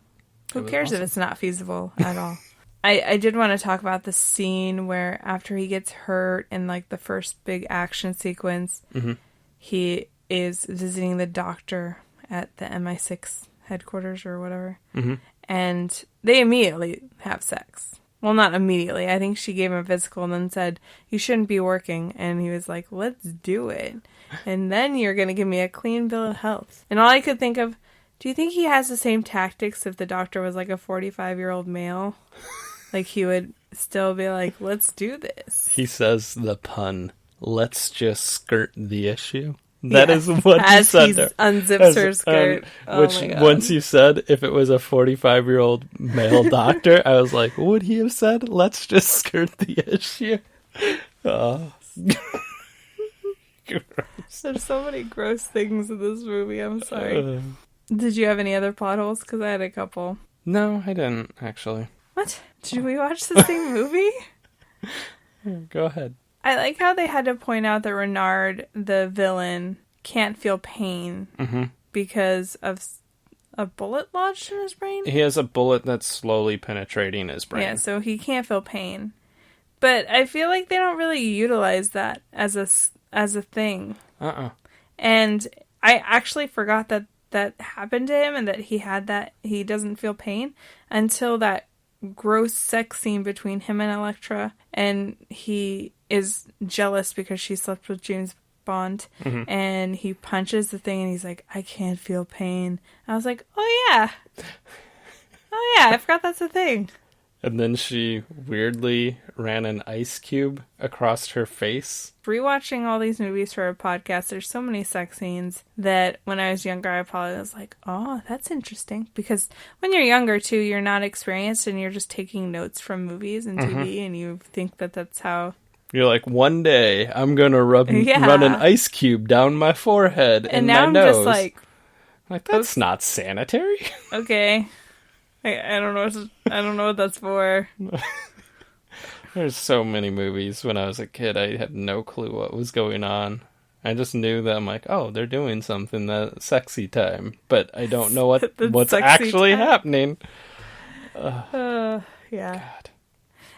Who cares if it's not feasible at all? I did want to talk about the scene where after he gets hurt in like the first big action sequence, he is visiting the doctor at the MI6 headquarters or whatever. And they immediately have sex. Well, not immediately. I think she gave him a physical and then said, you shouldn't be working. And he was like, let's do it. And then you're going to give me a clean bill of health. And all I could think of, do you think he has the same tactics if the doctor was like a 45-year-old male? Like he would still be like, let's do this. He says the pun, let's just skirt the issue. That is what he said as there. He unzips her skirt. Which, once you said, if it was a 45-year-old male doctor, I was like, what would he have said? Let's just skirt the issue. Oh. There's so many gross things in this movie. I'm sorry. Did you have any other plot holes? Because I had a couple. No, I didn't, actually. What? Did we watch the same movie? Go ahead. I like how they had to point out that Renard, the villain, can't feel pain because of a bullet lodged in his brain? He has a bullet that's slowly penetrating his brain. Yeah, so he can't feel pain. But I feel like they don't really utilize that as a thing. And I actually forgot that happened to him and that he had that, he doesn't feel pain until that gross sex scene between him and Elektra, and he is jealous because she slept with James Bond, and he punches the thing and he's like, I can't feel pain. I was like, oh yeah, I forgot that's a thing. And then she weirdly ran an ice cube across her face. Rewatching all these movies for a podcast, there's so many sex scenes that when I was younger, I probably was like, oh, that's interesting. Because when you're younger, too, you're not experienced and you're just taking notes from movies and TV and you think that that's how... You're like, one day I'm going to run an ice cube down my forehead and now my I'm nose. Just like, that's not sanitary. Okay. I don't know what that's for. There's so many movies when I was a kid. I had no clue what was going on. I just knew that I'm like, oh, they're doing something that sexy time, but I don't know what's sexy actually time. happening. Yeah. God.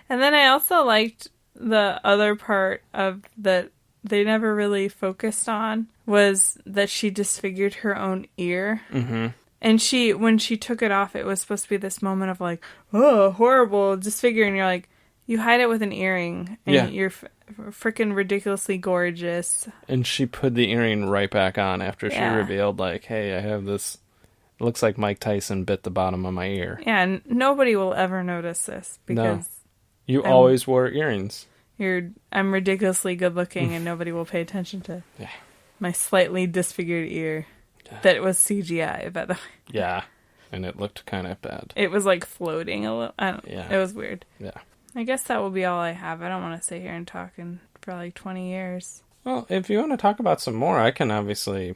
And then I also liked the other part of that they never really focused on was that she disfigured her own ear. Mm-hmm. And when she took it off, it was supposed to be this moment of like, oh, horrible, disfigure. And you're like, you hide it with an earring. And you're freaking ridiculously gorgeous. And she put the earring right back on after she revealed, like, hey, I have this. It looks like Mike Tyson bit the bottom of my ear. Yeah, and nobody will ever notice this because you always wore earrings. I'm ridiculously good looking and nobody will pay attention to my slightly disfigured ear. That was CGI, by the way. Yeah, and it looked kind of bad. It was like floating a little. It was weird. Yeah. I guess that will be all I have. I don't want to sit here and talk for like 20 years. Well, if you want to talk about some more, I can obviously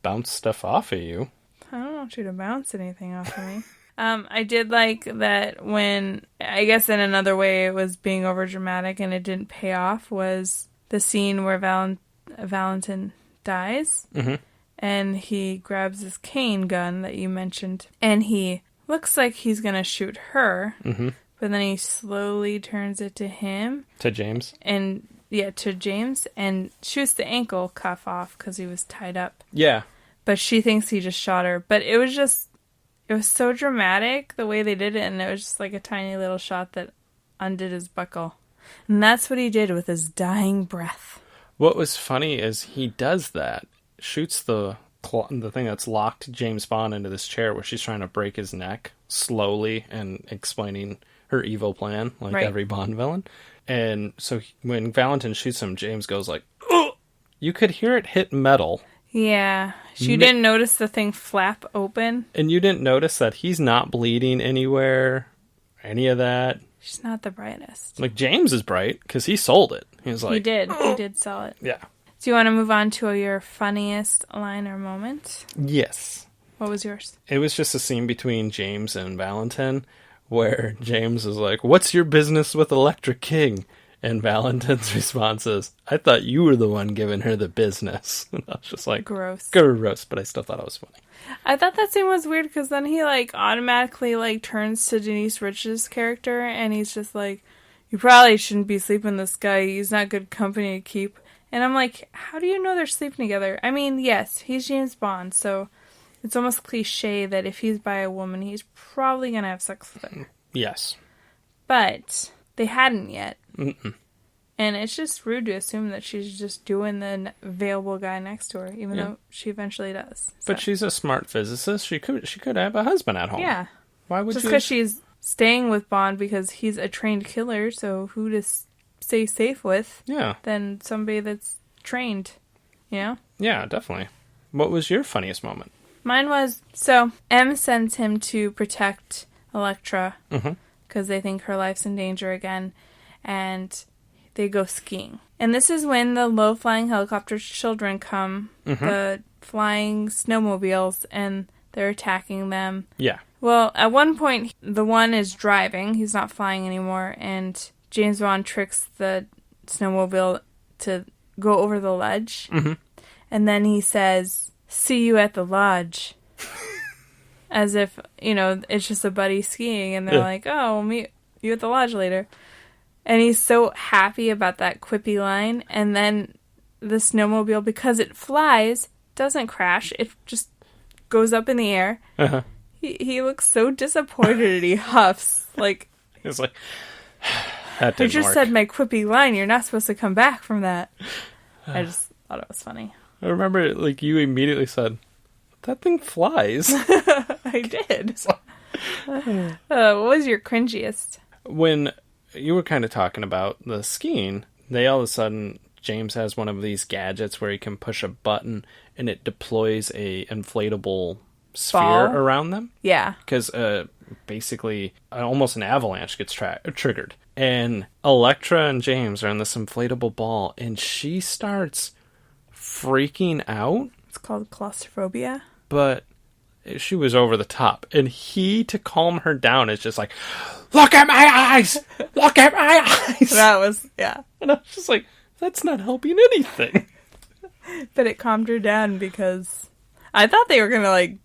bounce stuff off of you. I don't want you to bounce anything off of me. I did like that when, I guess in another way it was being over dramatic and it didn't pay off, was the scene where Valentin dies. Mm-hmm. And he grabs his cane gun that you mentioned. And he looks like he's going to shoot her. Mm-hmm. But then he slowly turns it to him. To James? To James. And shoots the ankle cuff off because he was tied up. Yeah. But she thinks he just shot her. But it was so dramatic the way they did it. And it was just like a tiny little shot that undid his buckle. And that's what he did with his dying breath. What was funny is he does that. Shoots the thing that's locked James Bond into this chair where she's trying to break his neck slowly and explaining her evil plan, like every Bond villain. And so when Valentin shoots him, James goes like, "Ugh!" You could hear it hit metal. Yeah. You didn't notice the thing flap open? And you didn't notice that he's not bleeding anywhere, any of that. She's not the brightest. Like, James is bright because he sold it. He was like... He did sell it. Yeah. Do you want to move on to your funniest line or moment? Yes. What was yours? It was just a scene between James and Valentin where James is like, "What's your business with Electra King?" And Valentin's response is, "I thought you were the one giving her the business." And I was just like, gross, but I still thought it was funny. I thought that scene was weird because then he like automatically like turns to Denise Rich's character and he's just like, "You probably shouldn't be sleeping with this guy. He's not good company to keep." And I'm like, how do you know they're sleeping together? I mean, yes, he's James Bond, so it's almost cliche that if he's by a woman, he's probably going to have sex with her. Yes. But they hadn't yet. Mm-mm. And it's just rude to assume that she's just doing the available guy next to her, even though she eventually does. So. But she's a smart physicist. She could have a husband at home. Yeah. Why would just because she's staying with Bond because he's a trained killer, so who to stay safe with than somebody that's trained, you know? Yeah, definitely. What was your funniest moment? Mine was, so M sends him to protect Electra because they think her life's in danger again, and they go skiing. And this is when the low-flying helicopter children come, the flying snowmobiles, and they're attacking them. Yeah. Well, at one point, the one is driving. He's not flying anymore, and James Bond tricks the snowmobile to go over the ledge. Mm-hmm. And then he says, "See you at the lodge." As if, you know, it's just a buddy skiing. And they're like, "Oh, we'll meet you at the lodge later." And he's so happy about that quippy line. And then the snowmobile, because it flies, doesn't crash. It just goes up in the air. Uh-huh. He looks so disappointed and he huffs. Like, it's like... That didn't I just work. said my quippy line. You're not supposed to come back from that. I just thought it was funny. I remember, like, you immediately said, "That thing flies." I did. What was your cringiest? When you were kind of talking about the skiing, they all of a sudden, James has one of these gadgets where he can push a button and it deploys a inflatable sphere around them. Yeah. Because basically, almost an avalanche gets triggered. And Electra and James are in this inflatable ball, and she starts freaking out. It's called claustrophobia. But she was over the top. And he, to calm her down, is just like, "Look at my eyes! Look at my eyes!" That was, yeah. And I was just like, that's not helping anything. But it calmed her down because I thought they were going to, like,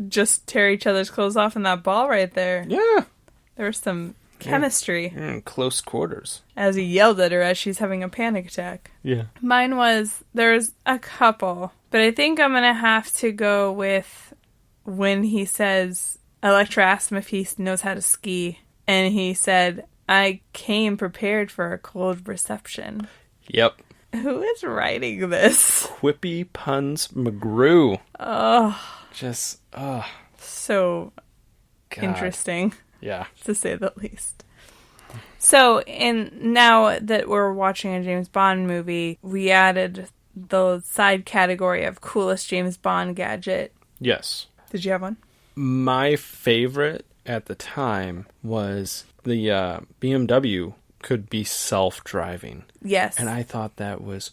just tear each other's clothes off in that ball right there. Yeah. There was some chemistry. You're in close quarters. As he yelled at her as she's having a panic attack. Yeah. Mine was, there's a couple, but I think I'm going to have to go with when he says, Elektra asked him if he knows how to ski, and he said, I came prepared for a cold reception. Yep. Who is writing this? Quippy Puns McGrew. Oh. Just, So God. interesting, Yeah. to say the least. So, now that we're watching a James Bond movie, we added the side category of coolest James Bond gadget. Yes. Did you have one? My favorite at the time was the BMW could be self-driving. Yes. And I thought that was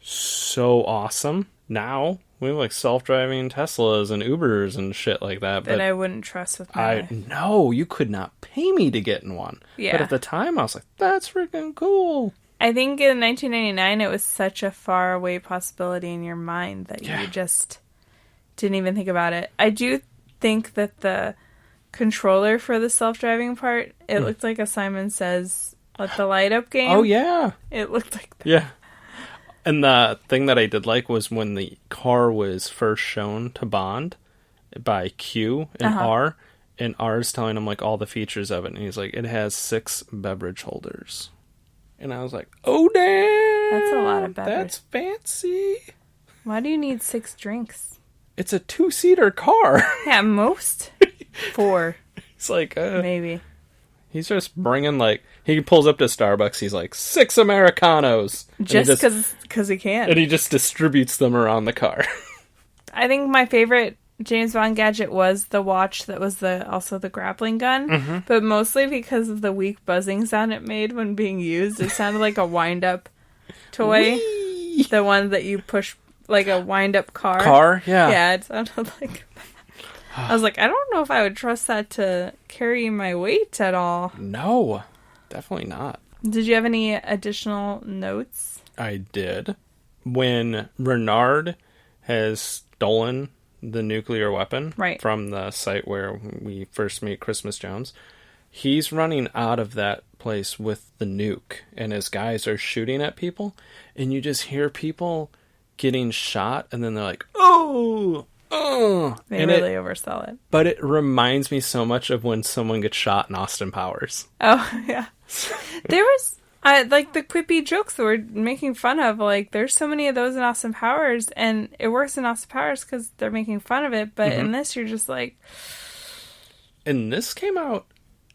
so awesome. Now, we have like self-driving Teslas and Ubers and shit like that. That I wouldn't trust with my life. No, you could not pay me to get in one. Yeah. But at the time, I was like, that's freaking cool. I think in 1999, it was such a faraway possibility in your mind that you just didn't even think about it. I do think that the controller for the self-driving part, it looked like a Simon Says Let the Light Up game. Oh, yeah. It looked like that. Yeah. And the thing that I did like was when the car was first shown to Bond by Q and R, and R's telling him like all the features of it, and he's like, it has 6 beverage holders. And I was like, oh, damn! That's a lot of beverage. That's fancy. Why do you need 6 drinks? It's a 2-seater car. Yeah, most 4, It's like, maybe. he's just bringing like, he pulls up to Starbucks, he's like, 6 Americanos. Just because he can. And he just distributes them around the car. I think my favorite James Bond gadget was the watch that was also the grappling gun, but mostly because of the weak buzzing sound it made when being used. It sounded like a wind-up toy. Whee! The one that you push, like a wind-up car. Car? Yeah. Yeah, it sounded like that. I was like, I don't know if I would trust that to carry my weight at all. No, definitely not. Did you have any additional notes? I did. When Renard has stolen the nuclear weapon from the site where we first meet Christmas Jones, he's running out of that place with the nuke, and his guys are shooting at people, and you just hear people getting shot, and then they're like, oh! They and really oversell it. But it reminds me so much of when someone gets shot in Austin Powers. Oh, yeah. There was, like, the quippy jokes that we're making fun of. Like, there's so many of those in Austin Powers, and it works in Austin Powers because they're making fun of it. But in this, you're just like... And this came out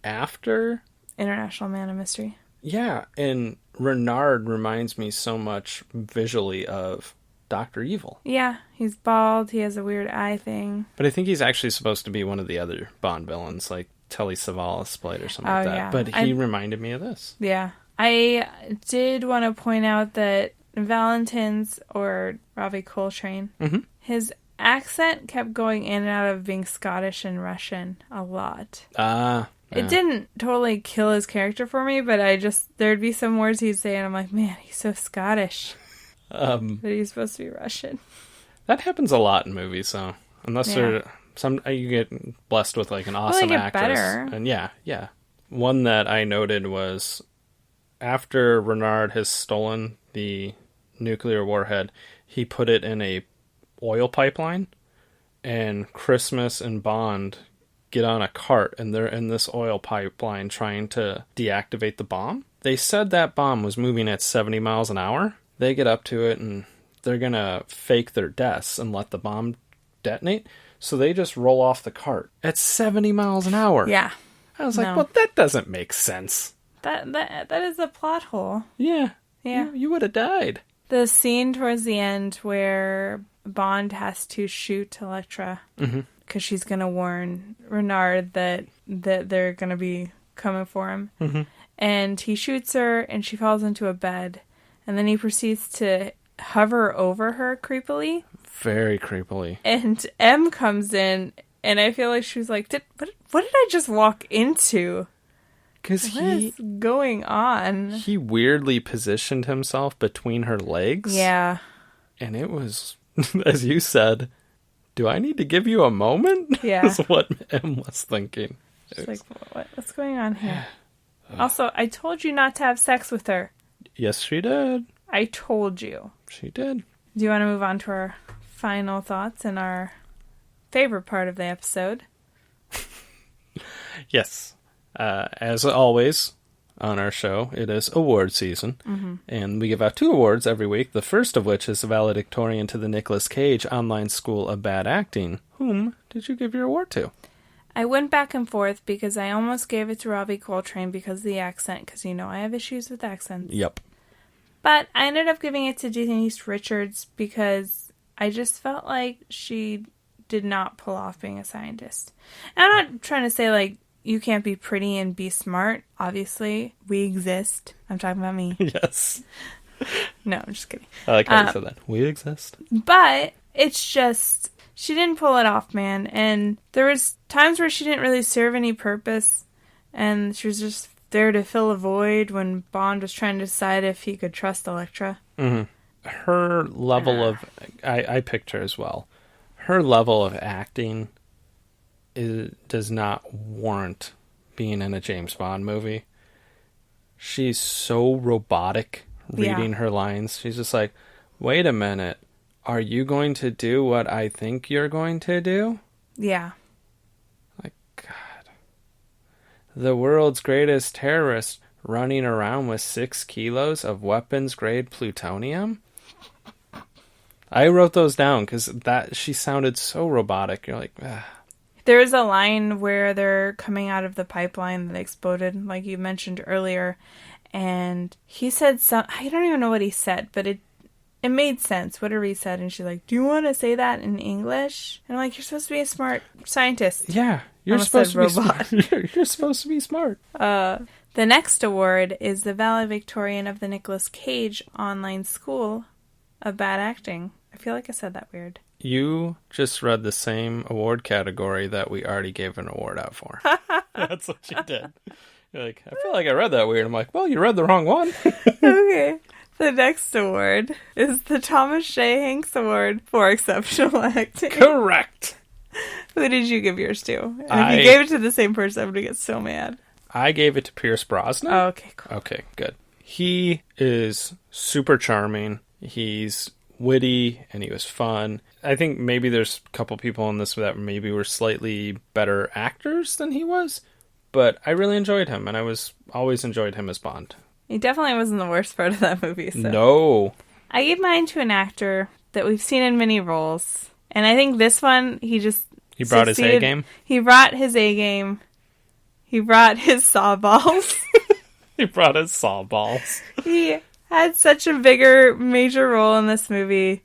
after... International Man of Mystery. Yeah, and Renard reminds me so much visually of Dr. Evil. Yeah, he's bald. He has a weird eye thing. But I think he's actually supposed to be one of the other Bond villains, like Telly Savalas played or something like that. Yeah. But he reminded me of this. Yeah. I did want to point out that Valentine's, or Ravi Coltrane, his accent kept going in and out of being Scottish and Russian a lot. It didn't totally kill his character for me, but there'd be some words he'd say, and I'm like, man, he's so Scottish. But he's supposed to be Russian. That happens a lot in movies, so unless they're you get blessed with like an awesome actress. Better. And yeah. One that I noted was after Renard has stolen the nuclear warhead, he put it in a oil pipeline, and Christmas and Bond get on a cart, and they're in this oil pipeline trying to deactivate the bomb. They said that bomb was moving at 70 miles an hour. They get up to it, and they're going to fake their deaths and let the bomb detonate. So they just roll off the cart at 70 miles an hour. Yeah. I was like, well, that doesn't make sense. That is a plot hole. Yeah. Yeah. You would have died. The scene towards the end where Bond has to shoot Elektra because she's going to warn Renard that they're going to be coming for him. And he shoots her, and she falls into a bed. And then he proceeds to hover over her creepily. Very creepily. And M comes in, and I feel like she was like, what did I just walk into? Because what is going on? He weirdly positioned himself between her legs. Yeah. And it was, as you said, do I need to give you a moment? Yeah. Is what Em was thinking. It's like, what's going on here? Also, I told you not to have sex with her. Yes, she did. I told you. She did. Do you want to move on to our final thoughts and our favorite part of the episode? Yes. As always on our show, it is award season. Mm-hmm. And we give out 2 awards every week, the first of which is the valedictorian to the Nicolas Cage Online School of Bad Acting. Whom did you give your award to? I went back and forth because I almost gave it to Robbie Coltrane because of the accent, because you know I have issues with accents. Yep. But I ended up giving it to Denise Richards because I just felt like she did not pull off being a scientist. And I'm not trying to say, like, you can't be pretty and be smart. Obviously, we exist. I'm talking about me. Yes. No, I'm just kidding. I like how you said that. We exist. But it's just, she didn't pull it off, man. And there was times where she didn't really serve any purpose. And she was just there to fill a void when Bond was trying to decide if he could trust Elektra. Mm-hmm. Her level of... I picked her as well. Her level of acting does not warrant being in a James Bond movie. She's so robotic reading her lines. She's just like, wait a minute. Are you going to do what I think you're going to do? Yeah. Like, God. The world's greatest terrorist running around with 6 kilos of weapons-grade plutonium? I wrote those down because she sounded so robotic. You're like, ugh. There is a line where they're coming out of the pipeline that exploded, like you mentioned earlier, and he said I don't even know what he said, but it made sense, whatever he said, and she's like, do you want to say that in English? And I'm like, you're supposed to be a smart scientist. Yeah, you're supposed to be smart. You're supposed to be smart. The next award is the valedictorian of the Nicolas Cage Online School of Bad Acting. I feel like I said that weird. You just read the same award category that we already gave an award out for. That's what you did. You're like, I feel like I read that weird. I'm like, well, you read the wrong one. Okay. The next award is the Thomas Shay Hanks Award for Exceptional Acting. Correct. Who did you give yours to? And if you gave it to the same person, I'm going to get so mad. I gave it to Pierce Brosnan. Oh, okay, cool. Okay, good. He is super charming. He's witty, and he was fun. I think maybe there's a couple people in this that maybe were slightly better actors than he was, but I really enjoyed him, and I always enjoyed him as Bond. He definitely wasn't the worst part of that movie. So. No. I gave mine to an actor that we've seen in many roles, and I think this one, he brought his A game? He brought his A game. He brought his saw balls. He brought his saw balls. He had such a bigger, major role in this movie,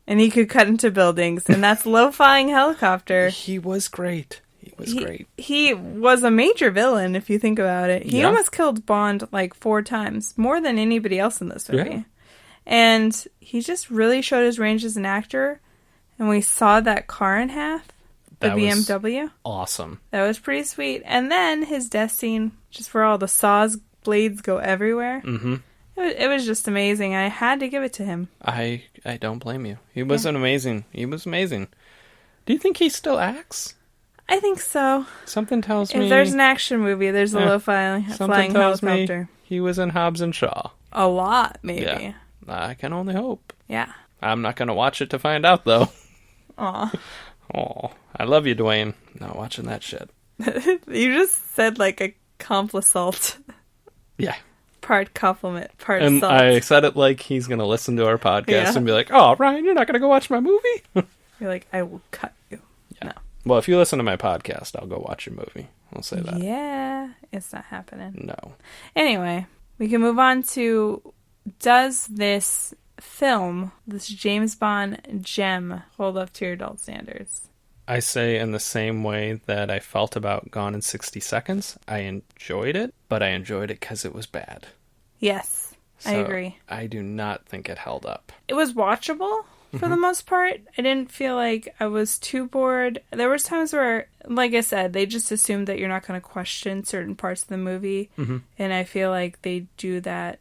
and he could cut into buildings, and that's Low-Flying Helicopter. He was great. Great. He was a major villain, if you think about it. He almost killed Bond like 4 times, more than anybody else in this movie. Yeah. And he just really showed his range as an actor, and we saw that car in half, the BMW. Awesome. That was pretty sweet. And then his death scene, just where all the saws blades go everywhere. Mm-hmm. It was just amazing. I had to give it to him. I don't blame you. He was amazing. He was amazing. Do you think he still acts? I think so. Something tells me... If there's an action movie, there's a low-flying helicopter. He was in Hobbs and Shaw. A lot, maybe. Yeah. I can only hope. Yeah. I'm not going to watch it to find out, though. Aw. Aw. I love you, Dwayne. Not watching that shit. You just said like a compliment. Yeah. Part compliment, part and salt. I said it like he's going to listen to our podcast and be like, oh, Ryan, you're not going to go watch my movie? You're like, I will cut you. Yeah. No. Well, if you listen to my podcast, I'll go watch your movie. I'll say that. Yeah, it's not happening. No. Anyway, we can move on to, does this film, this James Bond gem, hold up to your adult standards? I say in the same way that I felt about Gone in 60 Seconds. I enjoyed it, but I enjoyed it because it was bad. Yes, I agree. I do not think it held up. It was watchable for the most part. I didn't feel like I was too bored. There was times where, like I said, they just assumed that you're not going to question certain parts of the movie. Mm-hmm. And I feel like they do that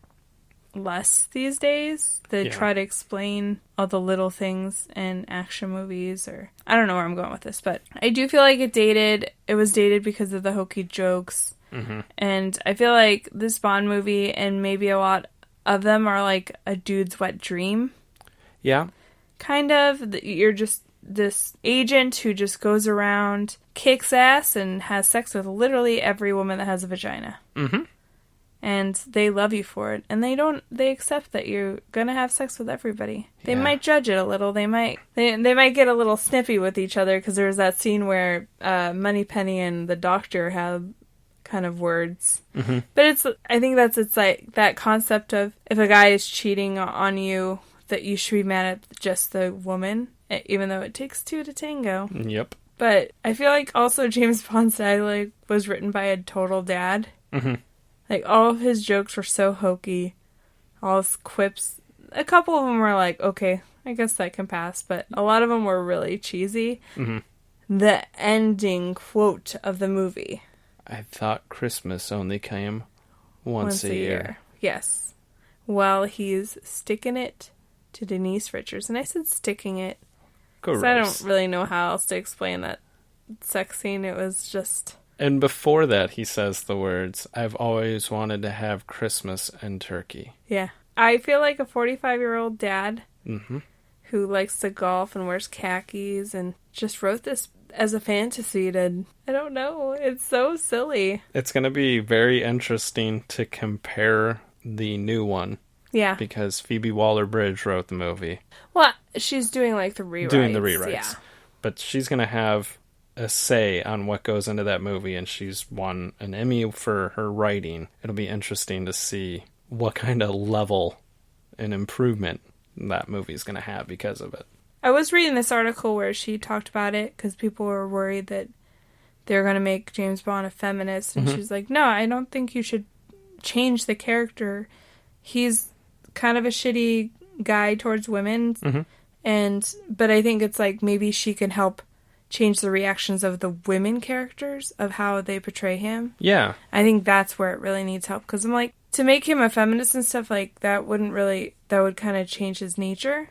less these days. They Yeah. try to explain all the little things in action movies, or I don't know where I'm going with this, but I do feel like it was dated because of the hokey jokes. Mm-hmm. And I feel like this Bond movie, and maybe a lot of them, are like a dude's wet dream. Yeah. Kind of. You're just this agent who just goes around, kicks ass, and has sex with literally every woman that has a vagina. Mm-hmm. And they love you for it. And they accept that you're gonna have sex with everybody. They Yeah. might judge it a little. They might get a little snippy with each other, because there was that scene where Moneypenny and the doctor have kind of words. Mm-hmm. But I think it's like that concept of, if a guy is cheating on you, that you should be mad at just the woman, even though it takes two to tango. Yep. But I feel like also James Bond's dialogue was written by a total dad. Mm-hmm. Like, all of his jokes were so hokey. All his quips. A couple of them were like, okay, I guess that can pass. But a lot of them were really cheesy. Mm-hmm. The ending quote of the movie. I thought Christmas only came once a year. Yes. Well, he's sticking it to Denise Richards. And I said sticking it, because I don't really know how else to explain that sex scene. It was just... And before that, he says the words, "I've always wanted to have Christmas and turkey." Yeah. I feel like a 45-year-old dad Mm-hmm. who likes to golf and wears khakis and just wrote this as a fantasy to... I don't know. It's so silly. It's going to be very interesting to compare the new one, Yeah. because Phoebe Waller-Bridge wrote the movie. Well, she's doing like the rewrites. Doing the rewrites. Yeah. But she's going to have a say on what goes into that movie, and she's won an Emmy for her writing. It'll be interesting to see what kind of level and improvement that movie's going to have because of it. I was reading this article where she talked about it because people were worried that they're going to make James Bond a feminist. And she's like, no, I don't think you should change the character. He's kind of a shitty guy towards women. But I think it's like, maybe she can help change the reactions of the women characters, of how they portray him. Yeah. I think that's where it really needs help. Because I'm like, to make him a feminist and stuff, like, that would kind of change his nature.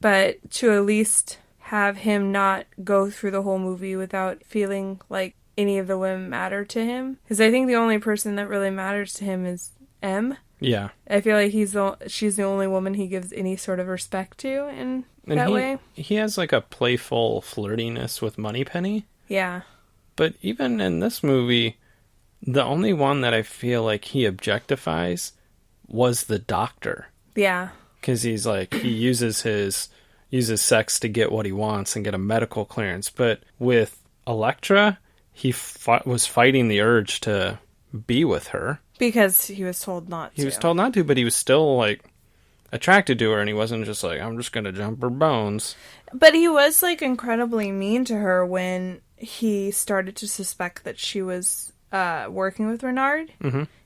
But to at least have him not go through the whole movie without feeling like any of the women matter to him. Because I think the only person that really matters to him is M. Yeah. I feel like she's the only woman he gives any sort of respect to in that way. He has like a playful flirtiness with Moneypenny. Yeah. But even in this movie, the only one that I feel like he objectifies was the doctor. Yeah. Because he's like, he uses sex to get what he wants and get a medical clearance. But with Elektra, he was fighting the urge to be with her. Because he was told not to. He was told not to, but he was still, like, attracted to her, and he wasn't just like, I'm just going to jump her bones. But he was, like, incredibly mean to her when he started to suspect that she was working with Renard.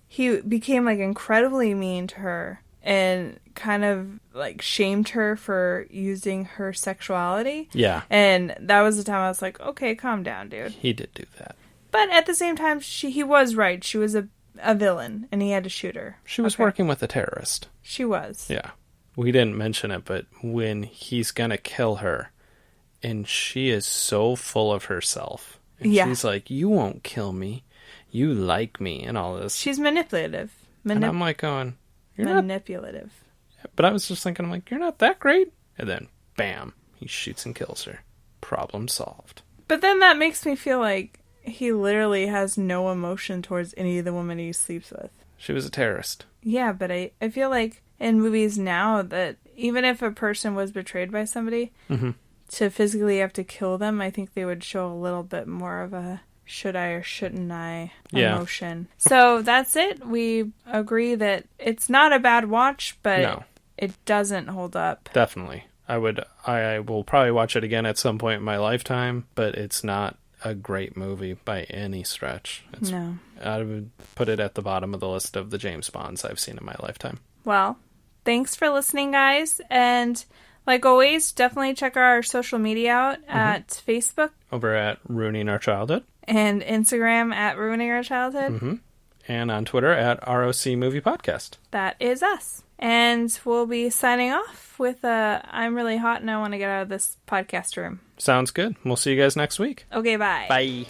He became, like, incredibly mean to her and kind of, like, shamed her for using her sexuality. Yeah. And that was the time I was like, okay, calm down, dude. He did do that. But at the same time, he was right. She was a villain, and he had to shoot her. She was working with a terrorist. She was. Yeah. We didn't mention it, but when he's going to kill her, and she is so full of herself. And she's like, you won't kill me. You like me, and all this. She's manipulative. And I'm like going, you're manipulative. But I was just thinking, I'm like, you're not that great. And then, bam, he shoots and kills her. Problem solved. But then that makes me feel like he literally has no emotion towards any of the women he sleeps with. She was a terrorist. Yeah, but I feel like in movies now that even if a person was betrayed by somebody, to physically have to kill them, I think they would show a little bit more of a should I or shouldn't I emotion. So that's it. We agree that it's not a bad watch, but it doesn't hold up. Definitely. I will probably watch it again at some point in my lifetime, but it's not a great movie by any stretch. No. I would put it at the bottom of the list of the James Bonds I've seen in my lifetime. Well, thanks for listening, guys. And like always, definitely check our social media out at Facebook. Over at Ruining Our Childhood. And Instagram at Ruining Our Childhood. And on Twitter at ROC Movie Podcast. That is us. And we'll be signing off with I'm really hot and I want to get out of this podcast room. Sounds good. We'll see you guys next week. Okay, bye. Bye.